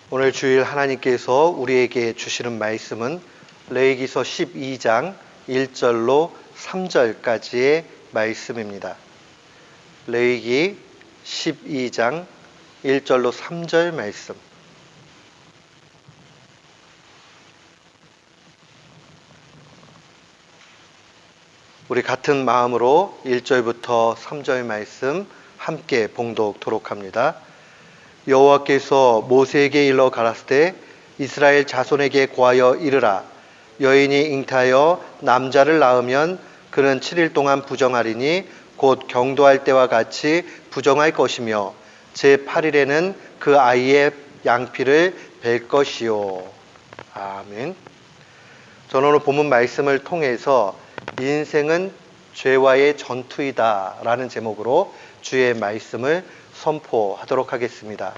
오늘 주일 하나님께서 우리에게 주시는 말씀은 레위기서 12장 1절로 3절까지의 말씀입니다. 레위기 12장 1절로 3절 말씀. 우리 같은 마음으로 1절부터 3절 말씀 함께 봉독토록 합니다. 여호와께서 모세에게 일러 가라사대 이스라엘 자손에게 고하여 이르라. 여인이 잉태하여 남자를 낳으면 그는 7일 동안 부정하리니 곧 경도할 때와 같이 부정할 것이며 제8일에는 그 아이의 양피를 벨 것이요. 아멘. 저는 오늘 본문 말씀을 통해서 인생은 죄와의 전투이다 라는 제목으로 주의 말씀을 선포하도록 하겠습니다.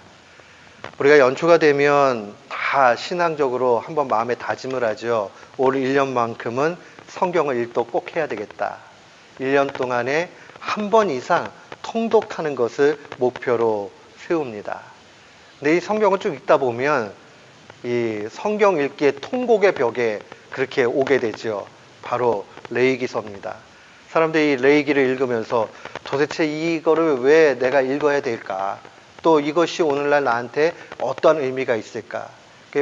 우리가 연초가 되면 다 신앙적으로 한번 마음에 다짐을 하죠. 올 1년만큼은 성경을 읽도록 꼭 해야 되겠다. 1년 동안에 한 번 이상 통독하는 것을 목표로 세웁니다. 근데 이 성경을 쭉 읽다 보면 이 성경 읽기의 통곡의 벽에 그렇게 오게 되죠. 바로 레위기서입니다. 사람들이 이 레위기를 읽으면서 도대체 이거를 왜 내가 읽어야 될까? 또 이것이 오늘날 나한테 어떤 의미가 있을까?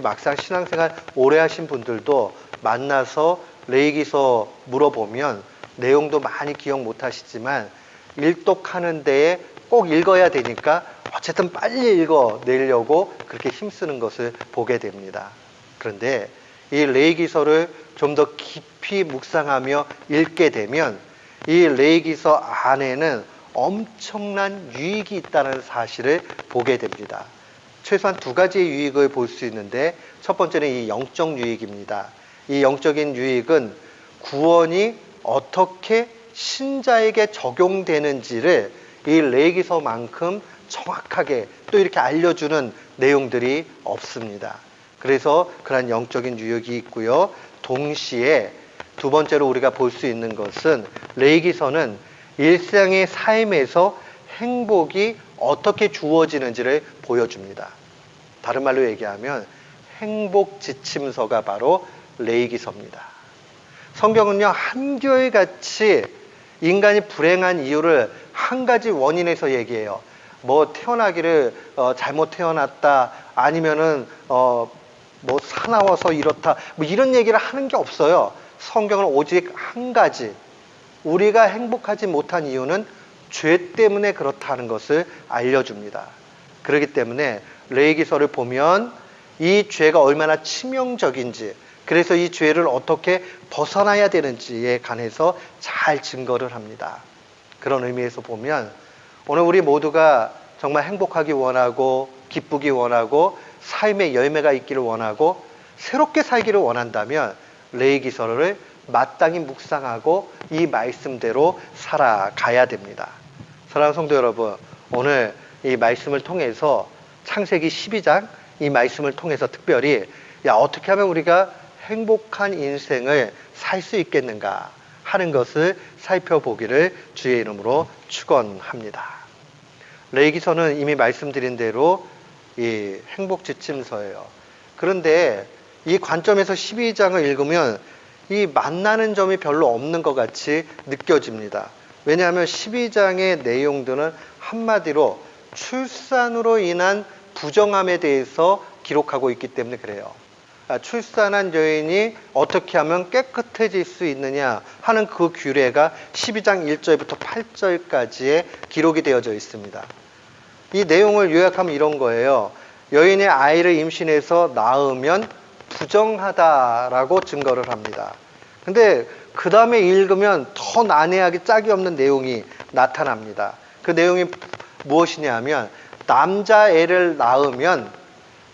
막상 신앙생활 오래 하신 분들도 만나서 레위기서 물어보면 내용도 많이 기억 못 하시지만 일독하는 데에 꼭 읽어야 되니까 어쨌든 빨리 읽어내려고 그렇게 힘쓰는 것을 보게 됩니다. 그런데 이 레위기서를 좀 더 깊이 묵상하며 읽게 되면 이 레위기서 안에는 엄청난 유익이 있다는 사실을 보게 됩니다. 최소한 두 가지의 유익을 볼 수 있는데 첫 번째는 이 영적 유익입니다. 이 영적인 유익은 구원이 어떻게 신자에게 적용되는지를 이 레위기서만큼 정확하게 또 이렇게 알려주는 내용들이 없습니다. 그래서 그런 영적인 유익이 있고요. 동시에 두 번째로 우리가 볼 수 있는 것은 레위기서는 일상의 삶에서 행복이 어떻게 주어지는지를 보여줍니다. 다른 말로 얘기하면 행복 지침서가 바로 레위기서입니다. 성경은요, 한결같이 인간이 불행한 이유를 한 가지 원인에서 얘기해요. 뭐 태어나기를 잘못 태어났다, 아니면은 뭐 사나워서 이렇다, 뭐 이런 얘기를 하는 게 없어요. 성경은 오직 한 가지, 우리가 행복하지 못한 이유는 죄 때문에 그렇다는 것을 알려줍니다. 그렇기 때문에 레위기서를 보면 이 죄가 얼마나 치명적인지, 그래서 이 죄를 어떻게 벗어나야 되는지에 관해서 잘 증거를 합니다. 그런 의미에서 보면 오늘 우리 모두가 정말 행복하기 원하고 기쁘기 원하고 삶의 열매가 있기를 원하고 새롭게 살기를 원한다면 레위기서를 마땅히 묵상하고 이 말씀대로 살아가야 됩니다. 사랑하는 성도 여러분, 오늘 이 말씀을 통해서 창세기 12장 이 말씀을 통해서 특별히 어떻게 하면 우리가 행복한 인생을 살 수 있겠는가 하는 것을 살펴보기를 주의 이름으로 축원합니다. 레위기서는 이미 말씀드린 대로 이 행복 지침서예요. 그런데 이 관점에서 12장을 읽으면 이 만나는 점이 별로 없는 것 같이 느껴집니다. 왜냐하면 12장의 내용들은 한마디로 출산으로 인한 부정함에 대해서 기록하고 있기 때문에 그래요. 출산한 여인이 어떻게 하면 깨끗해질 수 있느냐 하는 그 규례가 12장 1절부터 8절까지의 기록이 되어져 있습니다. 이 내용을 요약하면 이런 거예요. 여인의 아이를 임신해서 낳으면 부정하다라고 증거를 합니다. 근데 그 다음에 읽으면 더 난해하게 짝이 없는 내용이 나타납니다. 그 내용이 무엇이냐 하면 남자애를 낳으면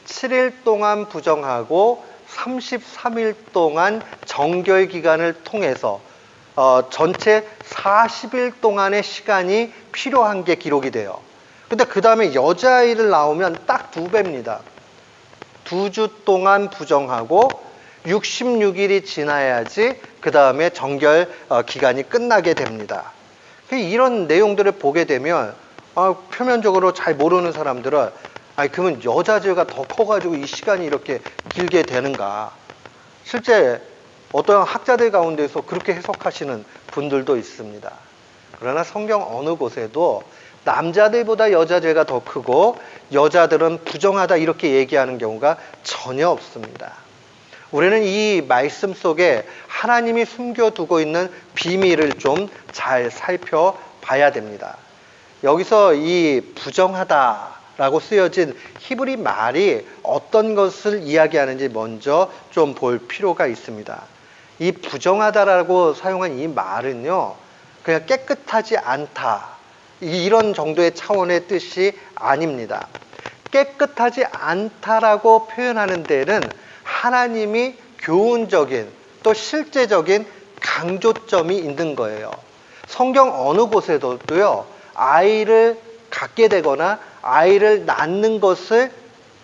7일 동안 부정하고 33일 동안 정결 기간을 통해서 전체 40일 동안의 시간이 필요한 게 기록이 돼요. 근데 그 다음에 여자아이를 낳으면 딱 2배입니다. 2주 동안 부정하고 66일이 지나야지 그 다음에 정결 기간이 끝나게 됩니다. 이런 내용들을 보게 되면 표면적으로 잘 모르는 사람들은 그러면 여자 죄가 더 커가지고 이 시간이 이렇게 길게 되는가. 실제 어떤 학자들 가운데서 그렇게 해석하시는 분들도 있습니다. 그러나 성경 어느 곳에도 남자들보다 여자 죄가 더 크고 여자들은 부정하다 이렇게 얘기하는 경우가 전혀 없습니다. 우리는 이 말씀 속에 하나님이 숨겨두고 있는 비밀을 좀 잘 살펴봐야 됩니다. 여기서 이 부정하다라고 쓰여진 히브리 말이 어떤 것을 이야기하는지 먼저 좀 볼 필요가 있습니다. 이 부정하다라고 사용한 이 말은요, 그냥 깨끗하지 않다 이런 정도의 차원의 뜻이 아닙니다. 깨끗하지 않다라고 표현하는 데는 하나님이 교훈적인 또 실제적인 강조점이 있는 거예요. 성경 어느 곳에도요, 아이를 갖게 되거나 아이를 낳는 것을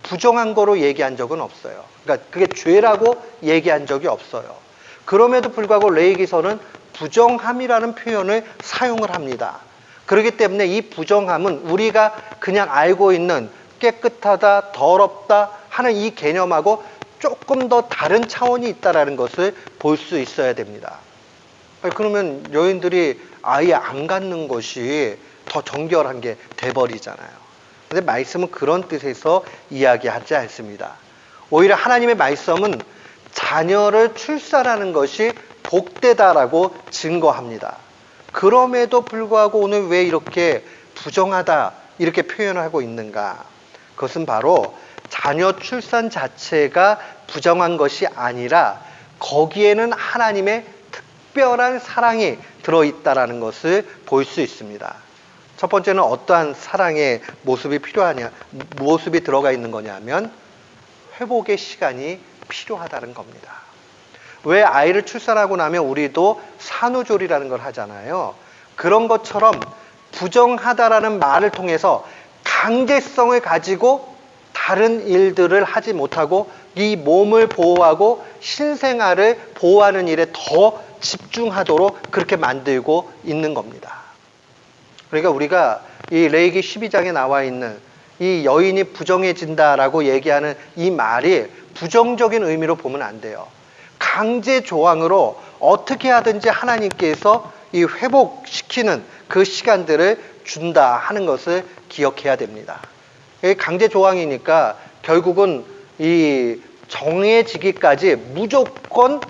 부정한 거로 얘기한 적은 없어요. 그러니까 그게 죄라고 얘기한 적이 없어요. 그럼에도 불구하고 레위기서는 부정함이라는 표현을 사용을 합니다. 그렇기 때문에 이 부정함은 우리가 그냥 알고 있는 깨끗하다, 더럽다 하는 이 개념하고 조금 더 다른 차원이 있다는 것을 볼 수 있어야 됩니다. 그러면 여인들이 아예 안 갖는 것이 더 정결한 게 돼버리잖아요. 근데 말씀은 그런 뜻에서 이야기하지 않습니다. 오히려 하나님의 말씀은 자녀를 출산하는 것이 복되다라고 증거합니다. 그럼에도 불구하고 오늘 왜 이렇게 부정하다 이렇게 표현을 하고 있는가? 그것은 바로 자녀 출산 자체가 부정한 것이 아니라 거기에는 하나님의 특별한 사랑이 들어있다라는 것을 볼 수 있습니다. 첫 번째는 어떠한 사랑의 모습이 모습이 들어가 있는 거냐면 회복의 시간이 필요하다는 겁니다. 왜 아이를 출산하고 나면 우리도 산후조리라는 걸 하잖아요. 그런 것처럼 부정하다라는 말을 통해서 강제성을 가지고 다른 일들을 하지 못하고 이 몸을 보호하고 신생아를 보호하는 일에 더 집중하도록 그렇게 만들고 있는 겁니다. 그러니까 우리가 이 레위기 12장에 나와 있는 이 여인이 부정해진다라고 얘기하는 이 말이 부정적인 의미로 보면 안 돼요. 강제 조항으로 어떻게 하든지 하나님께서 이 회복시키는 그 시간들을 준다 하는 것을 기억해야 됩니다. 강제 조항이니까 결국은 이 정해지기까지 무조건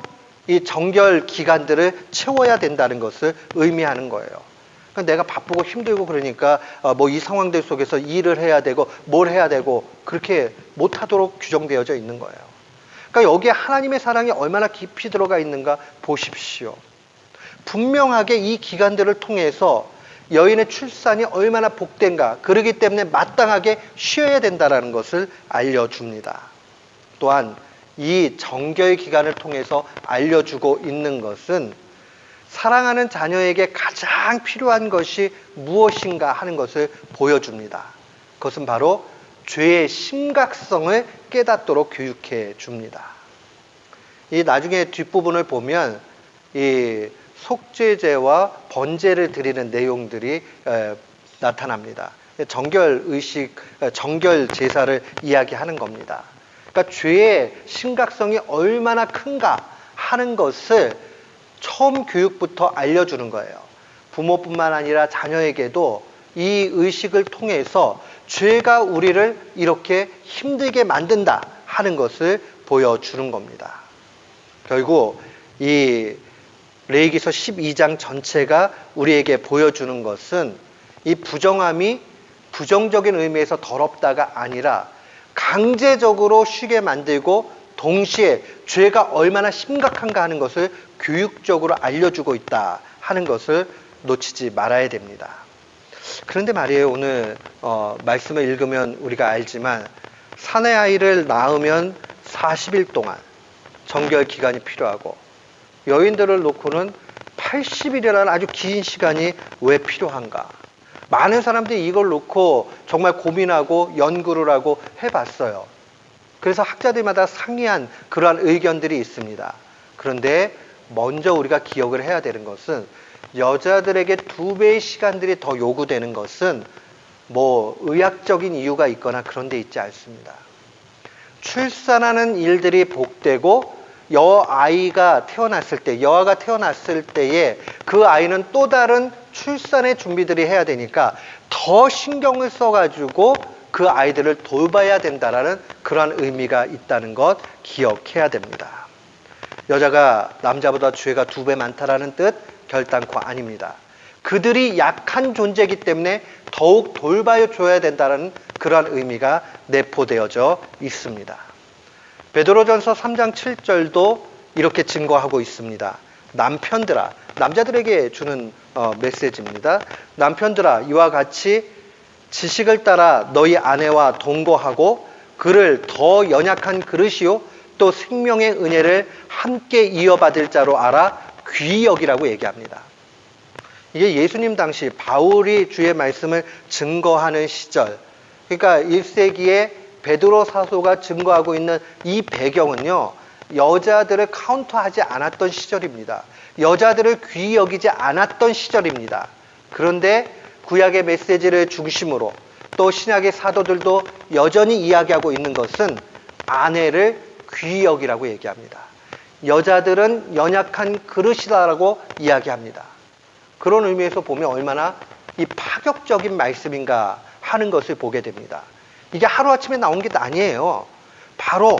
이 정결 기간들을 채워야 된다는 것을 의미하는 거예요. 그러니까 내가 바쁘고 힘들고 그러니까 뭐 이 상황들 속에서 일을 해야 되고 뭘 해야 되고 그렇게 못하도록 규정되어져 있는 거예요. 그러니까 여기에 하나님의 사랑이 얼마나 깊이 들어가 있는가 보십시오. 분명하게 이 기간들을 통해서 여인의 출산이 얼마나 복된가, 그러기 때문에 마땅하게 쉬어야 된다는 것을 알려줍니다. 또한 이 정결 기간을 통해서 알려주고 있는 것은 사랑하는 자녀에게 가장 필요한 것이 무엇인가 하는 것을 보여줍니다. 그것은 바로 죄의 심각성을 깨닫도록 교육해 줍니다. 이 나중에 뒷부분을 보면 이 속죄제와 번제를 드리는 내용들이 나타납니다. 정결 의식, 정결 제사를 이야기하는 겁니다. 그러니까 죄의 심각성이 얼마나 큰가 하는 것을 처음 교육부터 알려주는 거예요. 부모뿐만 아니라 자녀에게도 이 의식을 통해서 죄가 우리를 이렇게 힘들게 만든다 하는 것을 보여주는 겁니다. 결국 이 레위기서 12장 전체가 우리에게 보여주는 것은 이 부정함이 부정적인 의미에서 더럽다가 아니라 강제적으로 쉬게 만들고 동시에 죄가 얼마나 심각한가 하는 것을 교육적으로 알려주고 있다 하는 것을 놓치지 말아야 됩니다. 그런데 말이에요, 오늘 말씀을 읽으면 우리가 알지만 사내 아이를 낳으면 40일 동안 정결 기간이 필요하고 여인들을 놓고는 80일이라는 아주 긴 시간이 왜 필요한가? 많은 사람들이 이걸 놓고 정말 고민하고 연구를 하고 해봤어요. 그래서 학자들마다 상이한 그러한 의견들이 있습니다. 그런데 먼저 우리가 기억을 해야 되는 것은 여자들에게 2배의 시간들이 더 요구되는 것은 뭐 의학적인 이유가 있거나 그런 데 있지 않습니다. 출산하는 일들이 복되고 여아가 태어났을 때에 그 아이는 또 다른 출산의 준비들이 해야 되니까 더 신경을 써가지고 그 아이들을 돌봐야 된다라는 그런 의미가 있다는 것 기억해야 됩니다. 여자가 남자보다 죄가 2배 많다라는 뜻 결단코 아닙니다. 그들이 약한 존재이기 때문에 더욱 돌봐줘야 된다는 그런 의미가 내포되어져 있습니다. 베드로전서 3장 7절도 이렇게 증거하고 있습니다. 남편들아, 남자들에게 주는 메시지입니다. 남편들아, 이와 같이 지식을 따라 너희 아내와 동거하고 그를 더 연약한 그릇이요 또 생명의 은혜를 함께 이어받을 자로 알아 귀히 여기라고 얘기합니다. 이게 예수님 당시 바울이 주의 말씀을 증거하는 시절, 그러니까 1세기에 베드로 사도가 증거하고 있는 이 배경은요, 여자들을 카운트하지 않았던 시절입니다. 여자들을 귀히 여기지 않았던 시절입니다. 그런데 구약의 메시지를 중심으로 또 신약의 사도들도 여전히 이야기하고 있는 것은 아내를 귀히 여기라고 얘기합니다. 여자들은 연약한 그릇이다라고 이야기합니다. 그런 의미에서 보면 얼마나 이 파격적인 말씀인가 하는 것을 보게 됩니다. 이게 하루아침에 나온 게 아니에요. 바로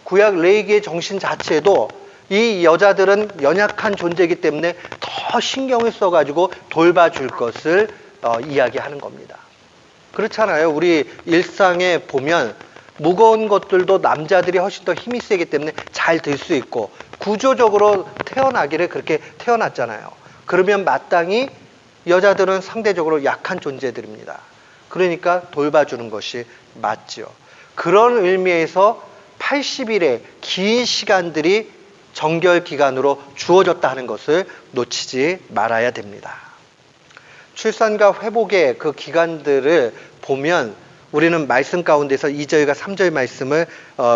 구약 레위기의 정신 자체도 이 여자들은 연약한 존재이기 때문에 더 신경을 써가지고 돌봐줄 것을 이야기하는 겁니다. 그렇잖아요. 우리 일상에 보면 무거운 것들도 남자들이 훨씬 더 힘이 세기 때문에 잘 들 수 있고 구조적으로 태어나기를 그렇게 태어났잖아요. 그러면 마땅히 여자들은 상대적으로 약한 존재들입니다. 그러니까 돌봐주는 것이 맞죠. 그런 의미에서 80일의 긴 시간들이 정결 기간으로 주어졌다 하는 것을 놓치지 말아야 됩니다. 출산과 회복의 그 기간들을 보면 우리는 말씀 가운데서 2절과 3절 말씀을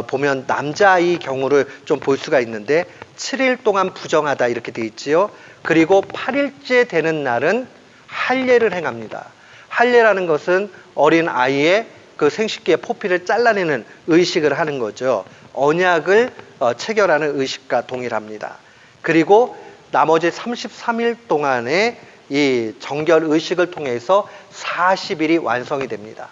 보면 남자아이 경우를 좀 볼 수가 있는데 7일 동안 부정하다 이렇게 되어 있지요. 그리고 8일째 되는 날은 할례를 행합니다. 할례라는 것은 어린 아이의 그 생식기의 포피를 잘라내는 의식을 하는 거죠. 언약을 체결하는 의식과 동일합니다. 그리고 나머지 33일 동안의 이 정결 의식을 통해서 40일이 완성이 됩니다.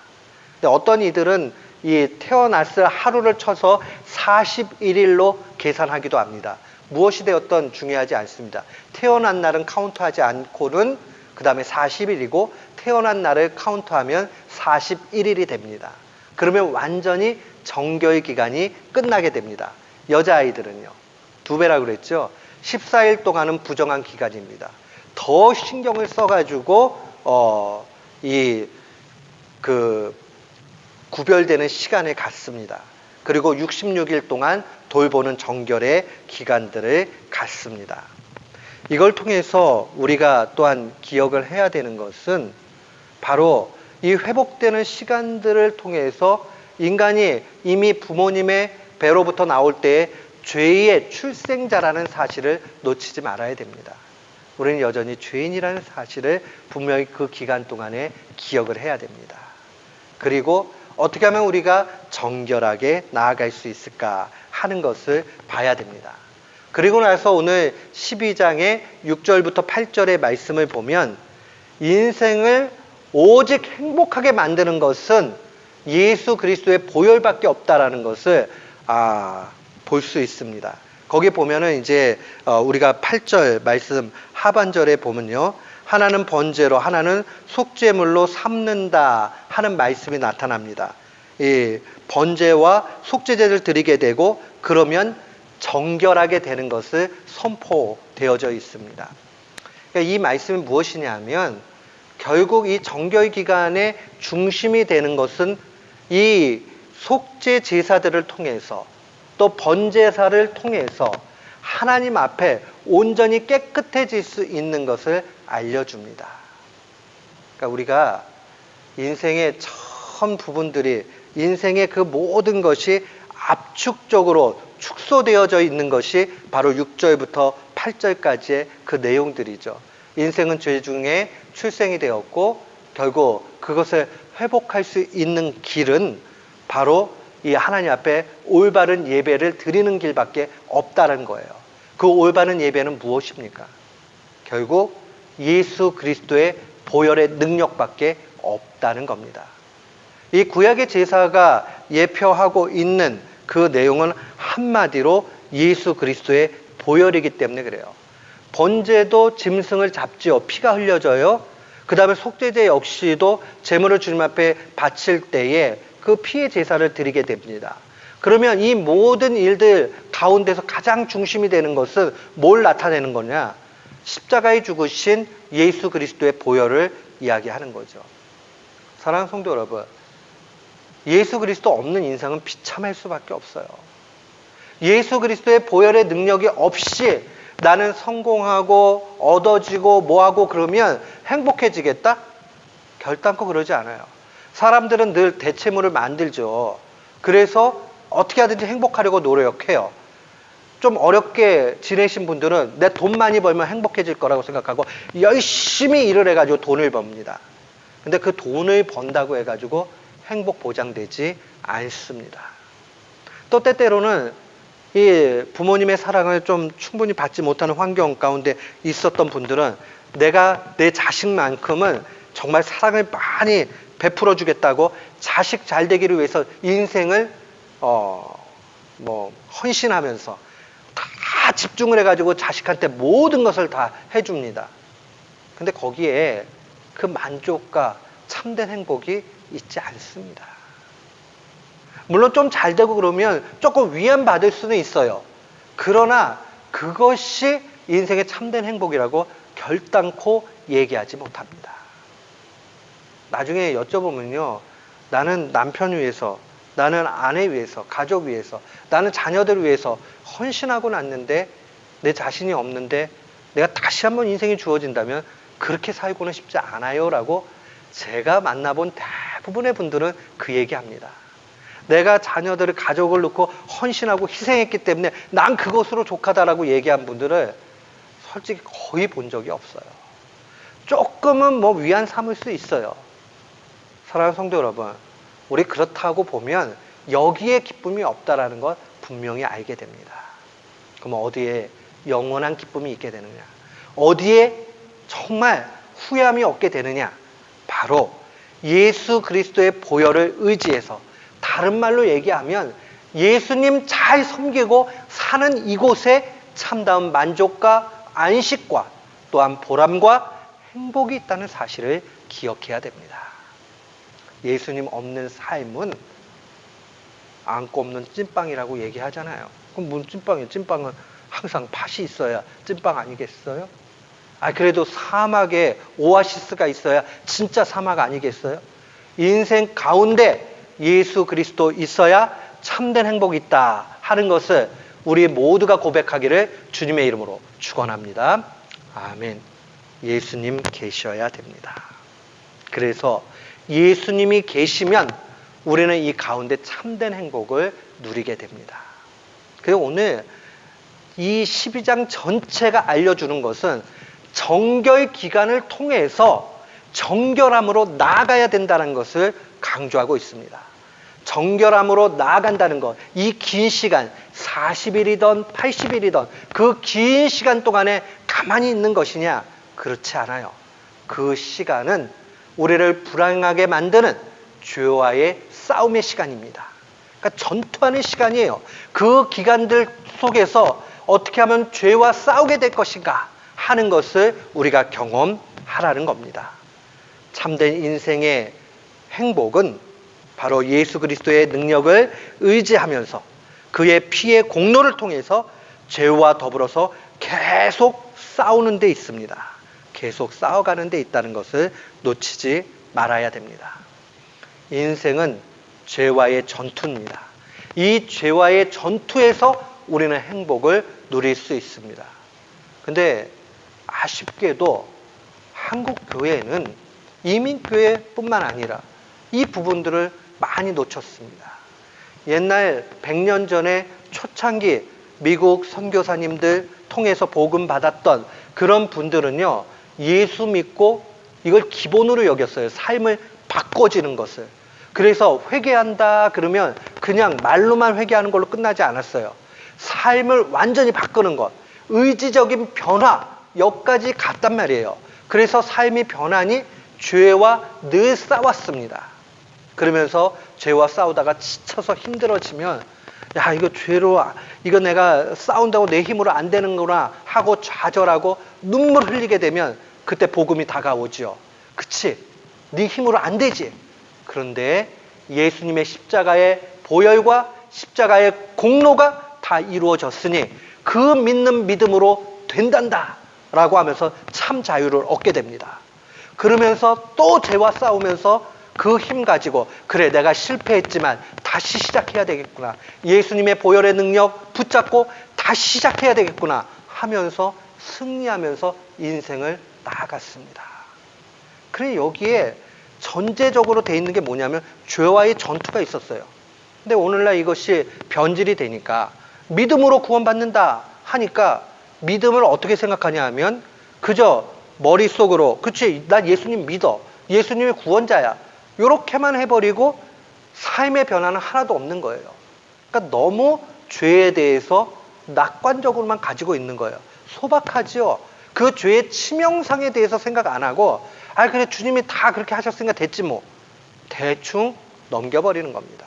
근데 어떤 이들은 이 태어났을 하루를 쳐서 41일로 계산하기도 합니다. 무엇이 되었던 중요하지 않습니다. 태어난 날은 카운트하지 않고는 그 다음에 40일이고 태어난 날을 카운트하면 41일이 됩니다. 그러면 완전히 정결 기간이 끝나게 됩니다. 여자아이들은요. 2배라고 그랬죠. 14일 동안은 부정한 기간입니다. 더 신경을 써가지고 구별되는 시간을 갖습니다. 그리고 66일 동안 돌보는 정결의 기간들을 갖습니다. 이걸 통해서 우리가 또한 기억을 해야 되는 것은 바로 이 회복되는 시간들을 통해서 인간이 이미 부모님의 배로부터 나올 때에 죄의 출생자라는 사실을 놓치지 말아야 됩니다. 우리는 여전히 죄인이라는 사실을 분명히 그 기간 동안에 기억을 해야 됩니다. 그리고 어떻게 하면 우리가 정결하게 나아갈 수 있을까 하는 것을 봐야 됩니다. 그리고 나서 오늘 12장의 6절부터 8절의 말씀을 보면 인생을 오직 행복하게 만드는 것은 예수 그리스도의 보혈밖에 없다라는 것을 볼 수 있습니다. 거기 보면은 이제 우리가 8절 말씀 하반절에 보면요. 하나는 번제로 하나는 속죄물로 삼는다 하는 말씀이 나타납니다. 이 번제와 속죄제를 드리게 되고 그러면 정결하게 되는 것을 선포되어져 있습니다. 그러니까 이 말씀이 무엇이냐면 결국 이 정결 기간의 중심이 되는 것은 이 속죄 제사들을 통해서 또 번제사를 통해서 하나님 앞에 온전히 깨끗해질 수 있는 것을 알려줍니다. 그러니까 우리가 인생의 전 부분들이 인생의 그 모든 것이 압축적으로 축소되어져 있는 것이 바로 6절부터 8절까지의 그 내용들이죠. 인생은 죄 중에 출생이 되었고 결국 그것을 회복할 수 있는 길은 바로 이 하나님 앞에 올바른 예배를 드리는 길밖에 없다는 거예요. 그 올바른 예배는 무엇입니까? 결국 예수 그리스도의 보혈의 능력밖에 없다는 겁니다. 이 구약의 제사가 예표하고 있는 그 내용은 한마디로 예수 그리스도의 보혈이기 때문에 그래요. 번제도 짐승을 잡지요. 피가 흘려져요. 그 다음에 속죄제 역시도 제물을 주님 앞에 바칠 때에 그 피의 제사를 드리게 됩니다. 그러면 이 모든 일들 가운데서 가장 중심이 되는 것은 뭘 나타내는 거냐? 십자가에 죽으신 예수 그리스도의 보혈을 이야기하는 거죠. 사랑하는 성도 여러분, 예수 그리스도 없는 인생은 비참할 수밖에 없어요. 예수 그리스도의 보혈의 능력이 없이 나는 성공하고 얻어지고 뭐하고 그러면 행복해지겠다? 결단코 그러지 않아요. 사람들은 늘 대체물을 만들죠. 그래서 어떻게 하든지 행복하려고 노력해요. 좀 어렵게 지내신 분들은 내 돈 많이 벌면 행복해질 거라고 생각하고 열심히 일을 해가지고 돈을 법니다. 근데 그 돈을 번다고 해가지고 행복 보장되지 않습니다. 또 때때로는 이 부모님의 사랑을 좀 충분히 받지 못하는 환경 가운데 있었던 분들은 내가 내 자식만큼은 정말 사랑을 많이 베풀어 주겠다고 자식 잘 되기를 위해서 인생을 헌신하면서 다 집중을 해가지고 자식한테 모든 것을 다 해줍니다. 근데 거기에 그 만족과 참된 행복이 있지 않습니다. 물론 좀 잘 되고 그러면 조금 위안받을 수는 있어요. 그러나 그것이 인생의 참된 행복이라고 결단코 얘기하지 못합니다. 나중에 여쭤보면요. 나는 남편 위해서, 나는 아내 위해서, 가족 위해서, 나는 자녀들 위해서 헌신하고 났는데 내 자신이 없는데 내가 다시 한번 인생이 주어진다면 그렇게 살고는 싶지 않아요 라고 제가 만나본 대부분의 분들은 그 얘기합니다. 내가 자녀들을 가족을 놓고 헌신하고 희생했기 때문에 난 그것으로 족하다라고 얘기한 분들을 솔직히 거의 본 적이 없어요. 조금은 위안 삼을 수 있어요. 사랑하는 성도 여러분, 우리 그렇다고 보면 여기에 기쁨이 없다라는 것 분명히 알게 됩니다. 그럼 어디에 영원한 기쁨이 있게 되느냐? 어디에 정말 후회함이 없게 되느냐? 바로 예수 그리스도의 보혈을 의지해서, 다른 말로 얘기하면 예수님 잘 섬기고 사는 이곳에 참다운 만족과 안식과 또한 보람과 행복이 있다는 사실을 기억해야 됩니다. 예수님 없는 삶은 안고 없는 찐빵이라고 얘기하잖아요. 그럼 뭔 찐빵이에요? 찐빵은 항상 팥이 있어야 찐빵 아니겠어요? 그래도 사막에 오아시스가 있어야 진짜 사막 아니겠어요? 인생 가운데 예수 그리스도 있어야 참된 행복이 있다 하는 것을 우리 모두가 고백하기를 주님의 이름으로 축원합니다. 아멘. 예수님 계셔야 됩니다. 그래서 예수님이 계시면 우리는 이 가운데 참된 행복을 누리게 됩니다. 그리고 오늘 이 12장 전체가 알려주는 것은 정결 기간을 통해서 정결함으로 나아가야 된다는 것을 강조하고 있습니다. 정결함으로 나아간다는 것, 이 긴 시간 40일이든 80일이든 그 긴 시간 동안에 가만히 있는 것이냐? 그렇지 않아요. 그 시간은 우리를 불안하게 만드는 죄와의 싸움의 시간입니다. 그러니까 전투하는 시간이에요. 그 기간들 속에서 어떻게 하면 죄와 싸우게 될 것인가 하는 것을 우리가 경험하라는 겁니다. 참된 인생의 행복은 바로 예수 그리스도의 능력을 의지하면서 그의 피의 공로를 통해서 죄와 더불어서 계속 싸우는 데 있습니다. 계속 싸워가는 데 있다는 것을 놓치지 말아야 됩니다. 인생은 죄와의 전투입니다. 이 죄와의 전투에서 우리는 행복을 누릴 수 있습니다. 근데 아쉽게도 한국 교회는 이민교회뿐만 아니라 이 부분들을 많이 놓쳤습니다. 옛날 100년 전에 초창기 미국 선교사님들 통해서 복음 받았던 그런 분들은요, 예수 믿고 이걸 기본으로 여겼어요. 삶을 바꿔지는 것을. 그래서 회개한다 그러면 그냥 말로만 회개하는 걸로 끝나지 않았어요. 삶을 완전히 바꾸는 것, 의지적인 변화, 여기까지 갔단 말이에요. 그래서 삶이 변하니 죄와 늘 싸웠습니다. 그러면서 죄와 싸우다가 지쳐서 힘들어지면 야, 이거 죄로, 이거 내가 싸운다고 내 힘으로 안 되는구나 하고 좌절하고 눈물 흘리게 되면 그때 복음이 다가오죠. 그치? 네 힘으로 안 되지. 그런데 예수님의 십자가의 보혈과 십자가의 공로가 다 이루어졌으니 그 믿는 믿음으로 된단다 라고 하면서 참 자유를 얻게 됩니다. 그러면서 또 죄와 싸우면서 그 힘 가지고 그래, 내가 실패했지만 다시 시작해야 되겠구나. 예수님의 보혈의 능력 붙잡고 다시 시작해야 되겠구나 하면서 승리하면서 인생을 나아갔습니다. 그래, 여기에 전제적으로 돼 있는 게 뭐냐면 죄와의 전투가 있었어요. 근데 오늘날 이것이 변질이 되니까 믿음으로 구원받는다 하니까 믿음을 어떻게 생각하냐 하면 그저 머릿속으로 그치, 난 예수님 믿어, 예수님이 구원자야, 이렇게만 해버리고 삶의 변화는 하나도 없는 거예요. 그러니까 너무 죄에 대해서 낙관적으로만 가지고 있는 거예요. 소박하지요. 그 죄의 치명상에 대해서 생각 안 하고 아, 그래, 주님이 다 그렇게 하셨으니까 됐지 뭐. 대충 넘겨버리는 겁니다.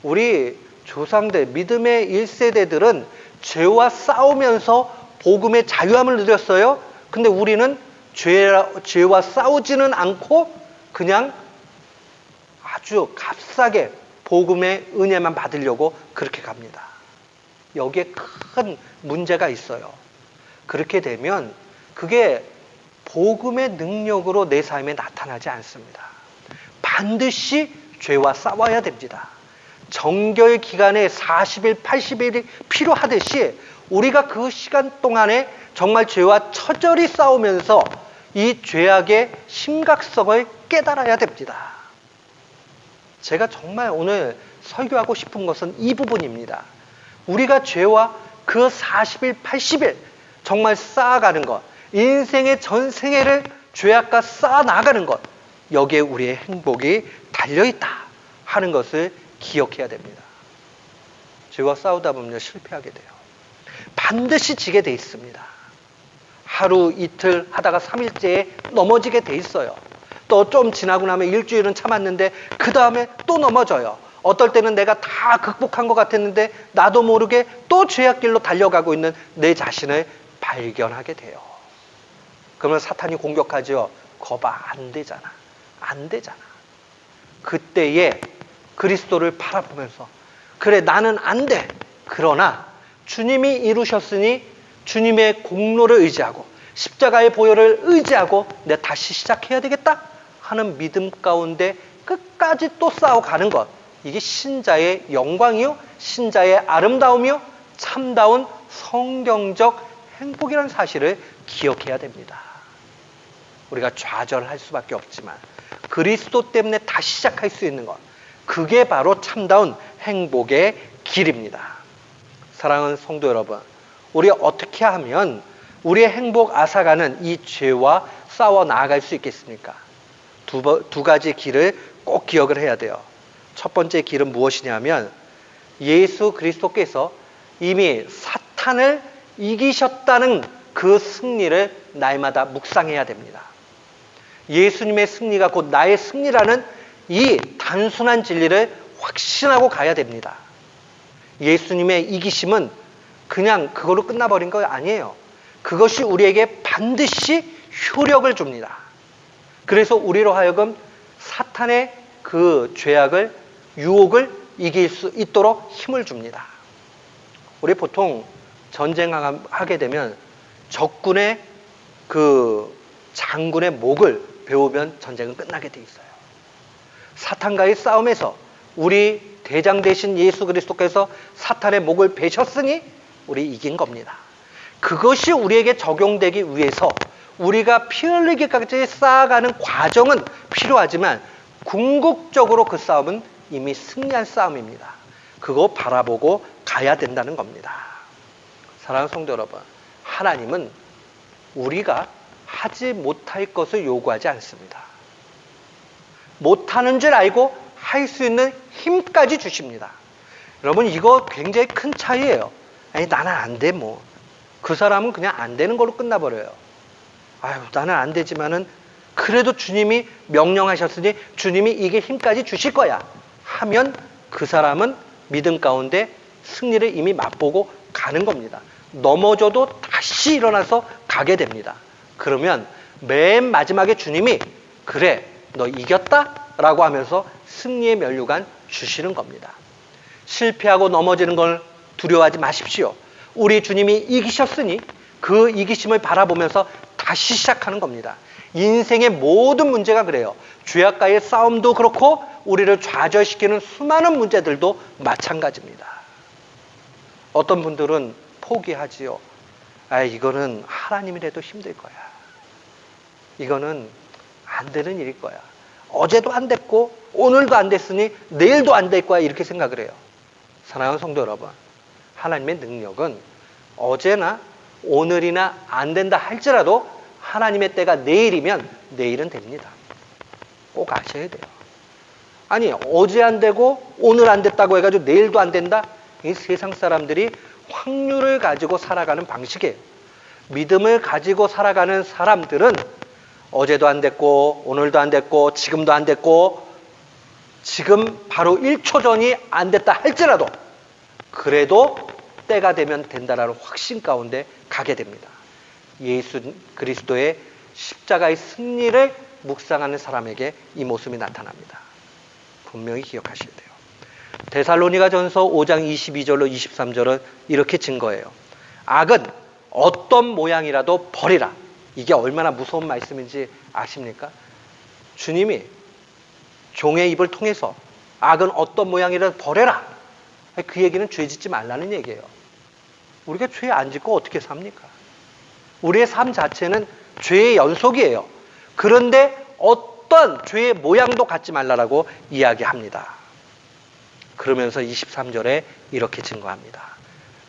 우리 조상들, 믿음의 1세대들은 죄와 싸우면서 복음의 자유함을 누렸어요. 근데 우리는 죄와 싸우지는 않고 그냥 아주 값싸게 복음의 은혜만 받으려고 그렇게 갑니다. 여기에 큰 문제가 있어요. 그렇게 되면 그게 복음의 능력으로 내 삶에 나타나지 않습니다. 반드시 죄와 싸워야 됩니다. 정결 기간에 40일, 80일이 필요하듯이 우리가 그 시간 동안에 정말 죄와 처절히 싸우면서 이 죄악의 심각성을 깨달아야 됩니다. 제가 정말 오늘 설교하고 싶은 것은 이 부분입니다. 우리가 죄와 그 40일, 80일 정말 쌓아가는 것, 인생의 전 생애를 죄악과 쌓아나가는 것, 여기에 우리의 행복이 달려있다 하는 것을 기억해야 됩니다. 죄와 싸우다 보면 실패하게 돼요. 반드시 지게 돼 있습니다. 하루 이틀 하다가 3일째에 넘어지게 돼 있어요. 또 좀 지나고 나면 일주일은 참았는데 그 다음에 또 넘어져요. 어떨 때는 내가 다 극복한 것 같았는데 나도 모르게 또 죄악길로 달려가고 있는 내 자신을 발견하게 돼요. 그러면 사탄이 공격하죠. 거봐, 안 되잖아. 안 되잖아. 그때에 그리스도를 바라보면서 그래, 나는 안 돼. 그러나 주님이 이루셨으니 주님의 공로를 의지하고 십자가의 보혈을 의지하고 내가 다시 시작해야 되겠다 하는 믿음 가운데 끝까지 또 싸워가는 것, 이게 신자의 영광이요, 신자의 아름다움이요, 참다운 성경적 행복이라는 사실을 기억해야 됩니다. 우리가 좌절할 수밖에 없지만 그리스도 때문에 다시 시작할 수 있는 것, 그게 바로 참다운 행복의 길입니다. 사랑하는 성도 여러분, 우리 어떻게 하면 우리의 행복 앗아가는 이 죄와 싸워 나아갈 수 있겠습니까? 두 가지 길을 꼭 기억을 해야 돼요. 첫 번째 길은 무엇이냐면 예수 그리스도께서 이미 사탄을 이기셨다는 그 승리를 날마다 묵상해야 됩니다. 예수님의 승리가 곧 나의 승리라는 이 단순한 진리를 확신하고 가야 됩니다. 예수님의 이기심은 그냥 그걸로 끝나버린 거 아니에요. 그것이 우리에게 반드시 효력을 줍니다. 그래서 우리로 하여금 사탄의 그 죄악을, 유혹을 이길 수 있도록 힘을 줍니다. 우리 보통 전쟁하게 되면 적군의 그 장군의 목을 베우면 전쟁은 끝나게 돼 있어요. 사탄과의 싸움에서 우리 대장 되신 예수 그리스도께서 사탄의 목을 베셨으니 우리 이긴 겁니다. 그것이 우리에게 적용되기 위해서 우리가 피 흘리기까지 쌓아가는 과정은 필요하지만 궁극적으로 그 싸움은 이미 승리한 싸움입니다. 그거 바라보고 가야 된다는 겁니다. 사랑하는 성도 여러분, 하나님은 우리가 하지 못할 것을 요구하지 않습니다. 못하는 줄 알고 할 수 있는 힘까지 주십니다. 여러분, 이거 굉장히 큰 차이예요. 아니, 나는 안 돼, 뭐. 그 사람은 그냥 안 되는 걸로 끝나버려요. 아유, 나는 안 되지만은 그래도 주님이 명령하셨으니 주님이 이게 힘까지 주실 거야 하면 그 사람은 믿음 가운데 승리를 이미 맛보고 가는 겁니다. 넘어져도 다시 일어나서 가게 됩니다. 그러면 맨 마지막에 주님이 그래, 너 이겼다 라고 하면서 승리의 면류관 주시는 겁니다. 실패하고 넘어지는 걸 두려워하지 마십시오. 우리 주님이 이기셨으니 그 이기심을 바라보면서 다시 시작하는 겁니다. 인생의 모든 문제가 그래요. 죄악과의 싸움도 그렇고 우리를 좌절시키는 수많은 문제들도 마찬가지입니다. 어떤 분들은 포기하지요. 이거는 하나님이라도 힘들 거야. 이거는 안 되는 일일 거야. 어제도 안 됐고 오늘도 안 됐으니 내일도 안 될 거야, 이렇게 생각을 해요. 사랑하는 성도 여러분, 하나님의 능력은 어제나 오늘이나 안 된다 할지라도 하나님의 때가 내일이면 내일은 됩니다. 꼭 아셔야 돼요. 아니, 어제 안 되고 오늘 안 됐다고 해가지고 내일도 안 된다? 이 세상 사람들이 확률을 가지고 살아가는 방식이에요. 믿음을 가지고 살아가는 사람들은 어제도 안 됐고 오늘도 안 됐고 지금도 안 됐고 지금 바로 1초 전이 안 됐다 할지라도 그래도 때가 되면 된다라는 확신 가운데 가게 됩니다. 예수 그리스도의 십자가의 승리를 묵상하는 사람에게 이 모습이 나타납니다. 분명히 기억하셔야 돼요. 데살로니가전서 5장 22절로 23절은 이렇게 증거해요. 악은 어떤 모양이라도 버리라. 이게 얼마나 무서운 말씀인지 아십니까? 주님이 종의 입을 통해서 악은 어떤 모양이라도 버려라. 그 얘기는 죄 짓지 말라는 얘기예요. 우리가 죄 안 짓고 어떻게 삽니까? 우리의 삶 자체는 죄의 연속이에요. 그런데 어떤 죄의 모양도 갖지 말라라고 이야기합니다. 그러면서 23절에 이렇게 증거합니다.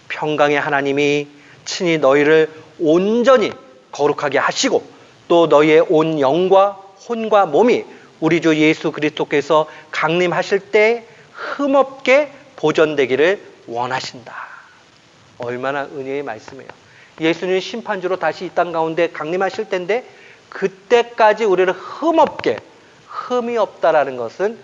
평강의 하나님이 친히 너희를 온전히 거룩하게 하시고 또 너희의 온 영과 혼과 몸이 우리 주 예수 그리스도께서 강림하실 때 흠없게 보존되기를 원하신다. 얼마나 은혜의 말씀이에요. 예수님이 심판주로 다시 이 땅 가운데 강림하실 텐데 그때까지 우리를 흠없게, 흠이 없다라는 것은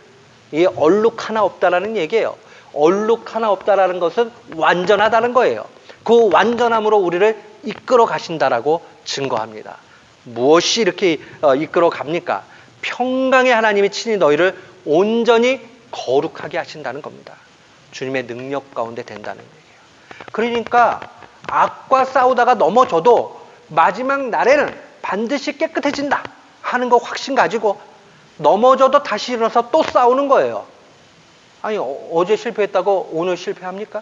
이 얼룩 하나 없다라는 얘기예요. 얼룩 하나 없다라는 것은 완전하다는 거예요. 그 완전함으로 우리를 이끌어 가신다라고 증거합니다. 무엇이 이렇게 이끌어 갑니까? 평강의 하나님이 친히 너희를 온전히 거룩하게 하신다는 겁니다. 주님의 능력 가운데 된다는 얘기예요. 그러니까 악과 싸우다가 넘어져도 마지막 날에는 반드시 깨끗해진다 하는 거 확신 가지고 넘어져도 다시 일어나서 또 싸우는 거예요. 아니, 어제 실패했다고 오늘 실패합니까?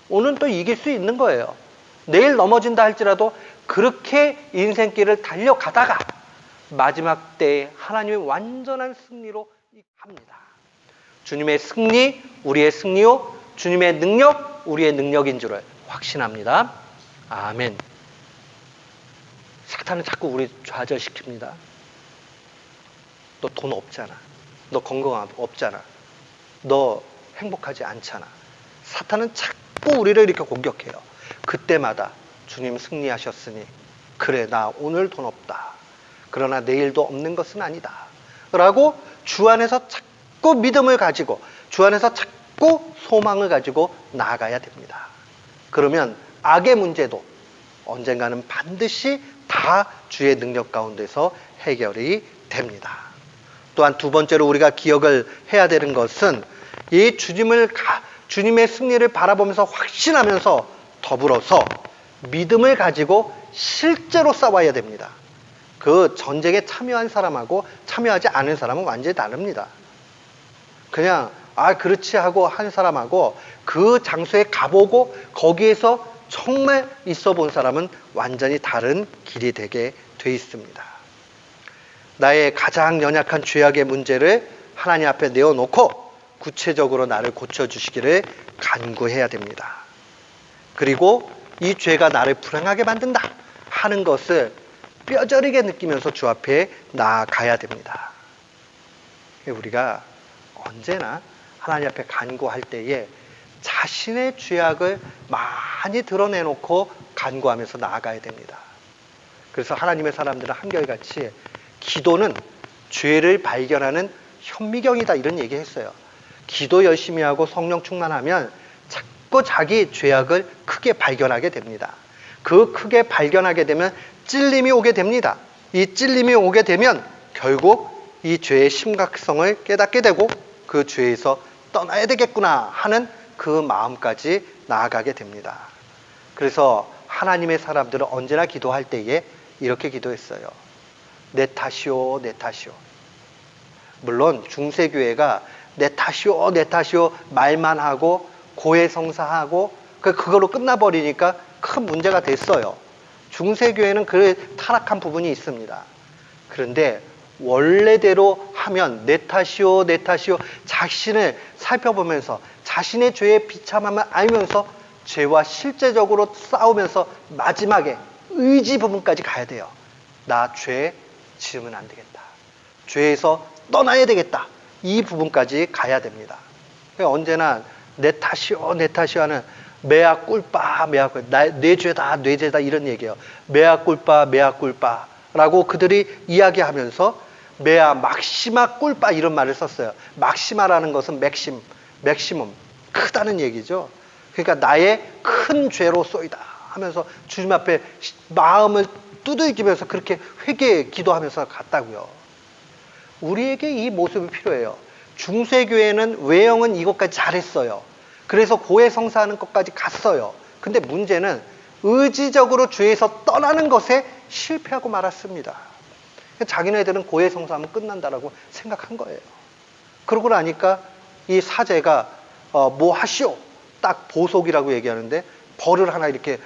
오늘은 또 이길 수 있는 거예요. 내일 넘어진다 할지라도 그렇게 인생길을 달려가다가 마지막 때에 하나님의 완전한 승리로 합니다. 주님의 승리, 우리의 승리요. 주님의 능력, 우리의 능력인 줄을 확신합니다. 아멘. 사탄은 자꾸 우리 좌절시킵니다. 너 돈 없잖아. 너 건강 없잖아. 너 행복하지 않잖아. 사탄은 자꾸 우리를 이렇게 공격해요. 그때마다 주님 승리하셨으니 그래, 나 오늘 돈 없다. 그러나 내일도 없는 것은 아니다. 라고 주 안에서 자꾸 믿음을 가지고 주 안에서 자꾸 소망을 가지고 나아가야 됩니다. 그러면 악의 문제도 언젠가는 반드시 다 주의 능력 가운데서 해결이 됩니다. 또한 두 번째로 우리가 기억을 해야 되는 것은 이 주님의 승리를 바라보면서 확신하면서 더불어서 믿음을 가지고 실제로 싸워야 됩니다. 그 전쟁에 참여한 사람하고 참여하지 않은 사람은 완전히 다릅니다. 그냥 그렇지 하고 한 사람하고 그 장소에 가보고 거기에서 정말 있어 본 사람은 완전히 다른 길이 되게 돼 있습니다. 나의 가장 연약한 죄악의 문제를 하나님 앞에 내어놓고 구체적으로 나를 고쳐주시기를 간구해야 됩니다. 그리고 이 죄가 나를 불행하게 만든다 하는 것을 뼈저리게 느끼면서 주 앞에 나아가야 됩니다. 우리가 언제나 하나님 앞에 간구할 때에 자신의 죄악을 많이 드러내놓고 간구하면서 나아가야 됩니다. 그래서 하나님의 사람들은 한결같이 기도는 죄를 발견하는 현미경이다 이런 얘기 했어요. 기도 열심히 하고 성령 충만하면 자꾸 자기 죄악을 크게 발견하게 됩니다. 그 크게 발견하게 되면 찔림이 오게 됩니다. 이 찔림이 오게 되면 결국 이 죄의 심각성을 깨닫게 되고 그 죄에서 떠나야 되겠구나 하는 그 마음까지 나아가게 됩니다. 그래서 하나님의 사람들은 언제나 기도할 때에 이렇게 기도했어요. 내 탓이오, 내 탓이오. 물론 중세교회가 내 탓이오, 내 탓이오 말만 하고 고해성사하고 그걸로 끝나버리니까 큰 문제가 됐어요. 중세교회는 그 타락한 부분이 있습니다. 그런데 원래대로 하면 내 탓이오, 내 탓이오 자신을 살펴보면서 자신의 죄의 비참함을 알면서 죄와 실제적으로 싸우면서 마지막에 의지 부분까지 가야 돼요. 나 죄 지으면 안 되겠다. 죄에서 떠나야 되겠다. 이 부분까지 가야 됩니다. 언제나 내 탓이오, 내 탓이오 하는 메아 꿀빠, 메아 꿀빠, 내 죄다, 내 죄다 이런 얘기예요. 메아 꿀빠, 메아 꿀빠 라고 그들이 이야기하면서 메아 막시마 꿀빠 이런 말을 썼어요. 막시마라는 것은 맥시멈, 크다는 얘기죠. 그러니까 나의 큰 죄로소이다 하면서 주님 앞에 마음을 두들기면서 그렇게 회개에 기도하면서 갔다고요. 우리에게 이 모습이 필요해요. 중세교회는 외형은 이것까지 잘했어요. 그래서 고해성사하는 것까지 갔어요. 근데 문제는 의지적으로 죄에서 떠나는 것에 실패하고 말았습니다. 자기네들은 고해성사하면 끝난다라고 생각한 거예요. 그러고 나니까 이 사제가 뭐 하시오? 딱 보석이라고 얘기하는데 벌을 하나 이렇게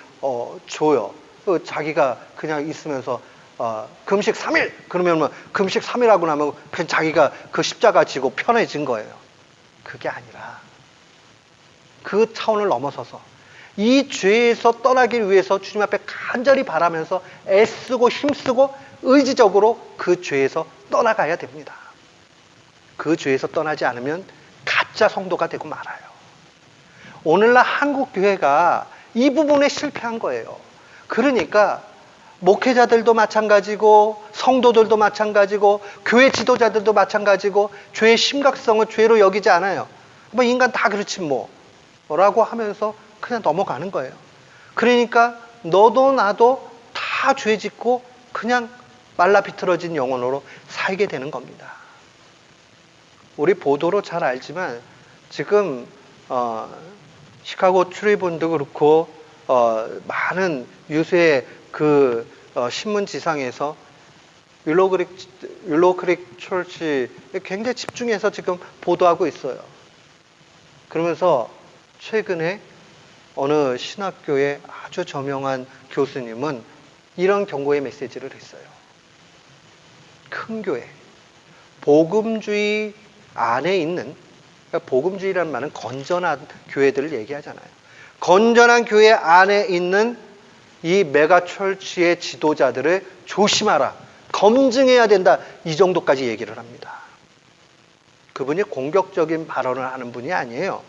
줘요. 자기가 그냥 있으면서 금식 3일 그러면 뭐 금식 3일 하고 나면 그냥 자기가 그 십자가 지고 편해진 거예요. 그게 아니라 그 차원을 넘어서서 이 죄에서 떠나기 위해서 주님 앞에 간절히 바라면서 애쓰고 힘쓰고 의지적으로 그 죄에서 떠나가야 됩니다. 그 죄에서 떠나지 않으면 가짜 성도가 되고 말아요. 오늘날 한국 교회가 이 부분에 실패한 거예요. 그러니까 목회자들도 마찬가지고 성도들도 마찬가지고 교회 지도자들도 마찬가지고 죄의 심각성을 죄로 여기지 않아요. 뭐 인간 다 그렇지 뭐라고 하면서 그냥 넘어가는 거예요. 그러니까 너도 나도 다 죄 짓고 그냥 말라비틀어진 영혼으로 살게 되는 겁니다. 우리 보도로 잘 알지만 지금 시카고 트리뷴도 그렇고 많은 유수의 그 신문지상에서 윌로우크릭 철치에 굉장히 집중해서 지금 보도하고 있어요. 그러면서 최근에 어느 신학교의 아주 저명한 교수님은 이런 경고의 메시지를 했어요. 큰 교회, 복음주의 안에 있는, 그러니까 복음주의라는 말은 건전한 교회들을 얘기하잖아요. 건전한 교회 안에 있는 이 메가철치의 지도자들을 조심하라, 검증해야 된다, 이 정도까지 얘기를 합니다. 그분이 공격적인 발언을 하는 분이 아니에요.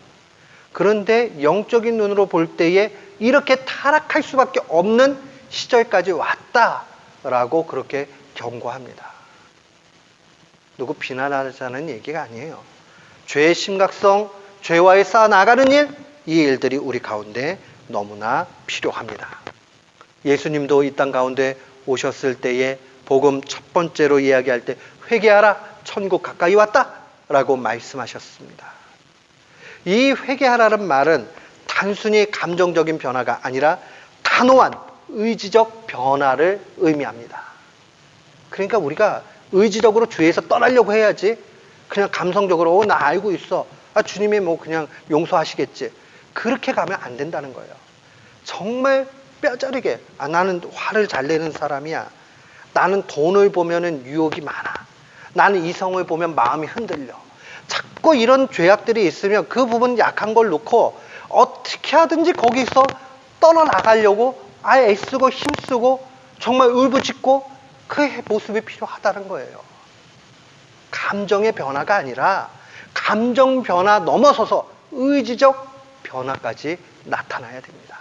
그런데 영적인 눈으로 볼 때에 이렇게 타락할 수밖에 없는 시절까지 왔다라고 그렇게 경고합니다. 누구 비난하자는 얘기가 아니에요. 죄의 심각성, 죄와의 싸워나가는 일, 이 일들이 우리 가운데 너무나 필요합니다. 예수님도 이 땅 가운데 오셨을 때에 복음 첫 번째로 이야기할 때 회개하라, 천국 가까이 왔다 라고 말씀하셨습니다. 이 회개하라는 말은 단순히 감정적인 변화가 아니라 단호한 의지적 변화를 의미합니다. 그러니까 우리가 의지적으로 죄에서 떠나려고 해야지 그냥 감성적으로 나 알고 있어, 주님이 뭐 그냥 용서하시겠지, 그렇게 가면 안 된다는 거예요. 정말 뼈저리게 나는 화를 잘 내는 사람이야, 나는 돈을 보면은 유혹이 많아, 나는 이성을 보면 마음이 흔들려, 자꾸 이런 죄악들이 있으면 그 부분 약한 걸 놓고 어떻게 하든지 거기서 떠나나가려고 애쓰고 힘쓰고 정말 울부짖고 그 모습이 필요하다는 거예요. 감정의 변화가 아니라 감정 변화 넘어서서 의지적 변화까지 나타나야 됩니다.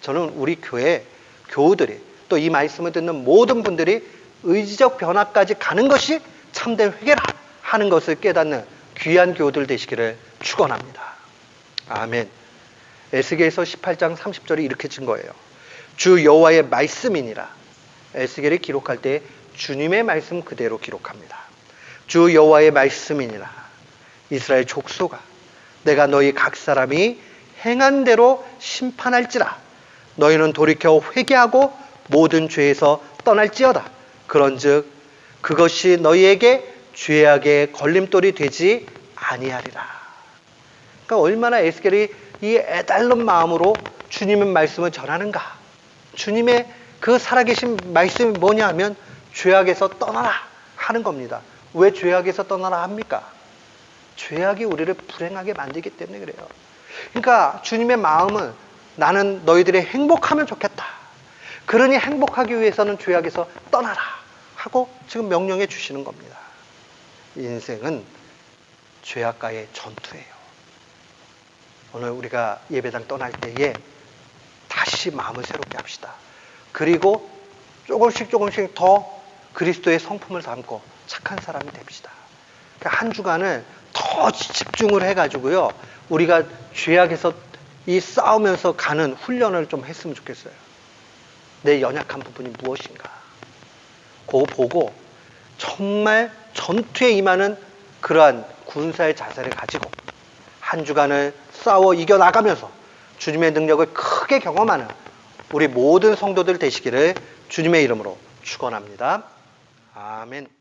저는 우리 교회 교우들이 또 이 말씀을 듣는 모든 분들이 의지적 변화까지 가는 것이 참된 회개라 하는 것을 깨닫는 귀한 교우들 되시기를 축원합니다. 아멘. 에스겔서 18장 30절이 이렇게 진 거예요. 주 여호와의 말씀이니라. 에스겔이 기록할 때 주님의 말씀 그대로 기록합니다. 주 여호와의 말씀이니라. 이스라엘 족속아, 내가 너희 각 사람이 행한 대로 심판할지라. 너희는 돌이켜 회개하고 모든 죄에서 떠날지어다. 그런즉 그것이 너희에게 죄악의 걸림돌이 되지 아니하리라. 그러니까 얼마나 에스겔이 이 애달른 마음으로 주님의 말씀을 전하는가. 주님의 그 살아계신 말씀이 뭐냐 하면 죄악에서 떠나라 하는 겁니다. 왜 죄악에서 떠나라 합니까? 죄악이 우리를 불행하게 만들기 때문에 그래요. 그러니까 주님의 마음은 나는 너희들이 행복하면 좋겠다. 그러니 행복하기 위해서는 죄악에서 떠나라 하고 지금 명령해 주시는 겁니다. 인생은 죄악과의 전투예요. 오늘 우리가 예배당 떠날 때에 다시 마음을 새롭게 합시다. 그리고 조금씩 더 그리스도의 성품을 담고 착한 사람이 됩시다. 그러니까 한 주간을 더 집중을 해가지고요. 우리가 죄악에서 이 싸우면서 가는 훈련을 좀 했으면 좋겠어요. 내 연약한 부분이 무엇인가. 그거 보고 정말 전투에 임하는 그러한 군사의 자세를 가지고 한 주간을 싸워 이겨나가면서 주님의 능력을 크게 경험하는 우리 모든 성도들 되시기를 주님의 이름으로 축원합니다. 아멘.